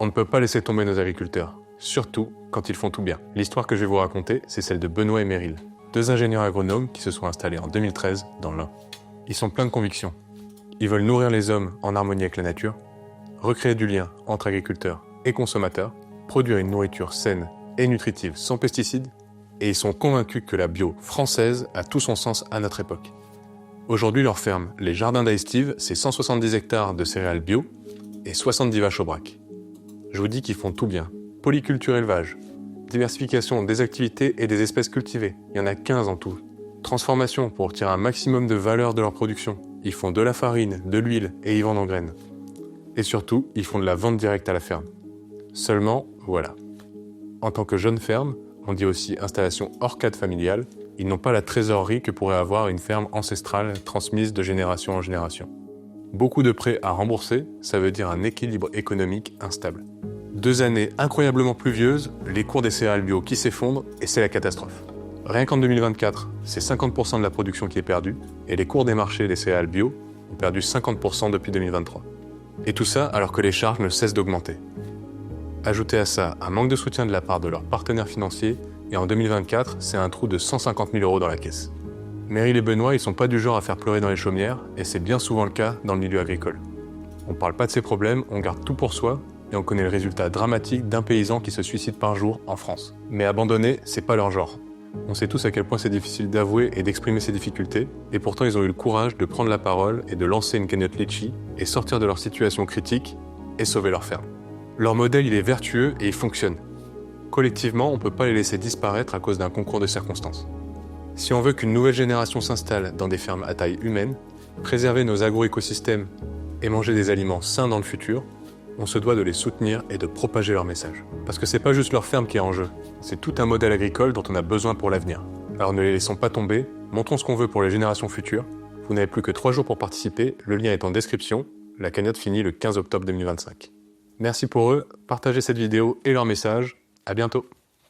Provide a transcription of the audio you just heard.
On ne peut pas laisser tomber nos agriculteurs, surtout quand ils font tout bien. L'histoire que je vais vous raconter, c'est celle de Benoît et Meryl, deux ingénieurs agronomes qui se sont installés en 2013 dans l'Ain. Ils sont pleins de convictions. Ils veulent nourrir les hommes en harmonie avec la nature, recréer du lien entre agriculteurs et consommateurs, produire une nourriture saine et nutritive sans pesticides, et ils sont convaincus que la bio française a tout son sens à notre époque. Aujourd'hui, leur ferme, les Jardins d'Aestive, c'est 170 hectares de céréales bio et 70 vaches au braque. Je vous dis qu'ils font tout bien. Polyculture élevage, diversification des activités et des espèces cultivées, il y en a 15 en tout. Transformation pour tirer un maximum de valeur de leur production. Ils font de la farine, de l'huile et ils vendent en graines. Et surtout, ils font de la vente directe à la ferme. Seulement, voilà. En tant que jeune ferme, on dit aussi installation hors cadre familial, ils n'ont pas la trésorerie que pourrait avoir une ferme ancestrale transmise de génération en génération. Beaucoup de prêts à rembourser, ça veut dire un équilibre économique instable. 2 années incroyablement pluvieuses, les cours des céréales bio qui s'effondrent et c'est la catastrophe. Rien qu'en 2024, c'est 50% de la production qui est perdue et les cours des marchés des céréales bio ont perdu 50% depuis 2023. Et tout ça alors que les charges ne cessent d'augmenter. Ajoutez à ça un manque de soutien de la part de leurs partenaires financiers et en 2024, c'est un trou de 150 000 € dans la caisse. Meryl et Benoît, ils sont pas du genre à faire pleurer dans les chaumières et c'est bien souvent le cas dans le milieu agricole. On parle pas de ces problèmes, on garde tout pour soi et on connaît le résultat dramatique d'un paysan qui se suicide par jour en France. Mais abandonner, c'est pas leur genre. On sait tous à quel point c'est difficile d'avouer et d'exprimer ses difficultés, et pourtant ils ont eu le courage de prendre la parole et de lancer une cagnotte Litchi et sortir de leur situation critique et sauver leur ferme. Leur modèle, il est vertueux et il fonctionne. Collectivement, on ne peut pas les laisser disparaître à cause d'un concours de circonstances. Si on veut qu'une nouvelle génération s'installe dans des fermes à taille humaine, préserver nos agro-écosystèmes et manger des aliments sains dans le futur, on se doit de les soutenir et de propager leur message. Parce que c'est pas juste leur ferme qui est en jeu, c'est tout un modèle agricole dont on a besoin pour l'avenir. Alors ne les laissons pas tomber, montrons ce qu'on veut pour les générations futures. Vous n'avez plus que 3 jours pour participer, le lien est en description, la cagnotte finit le 15 octobre 2025. Merci pour eux, partagez cette vidéo et leur message, à bientôt.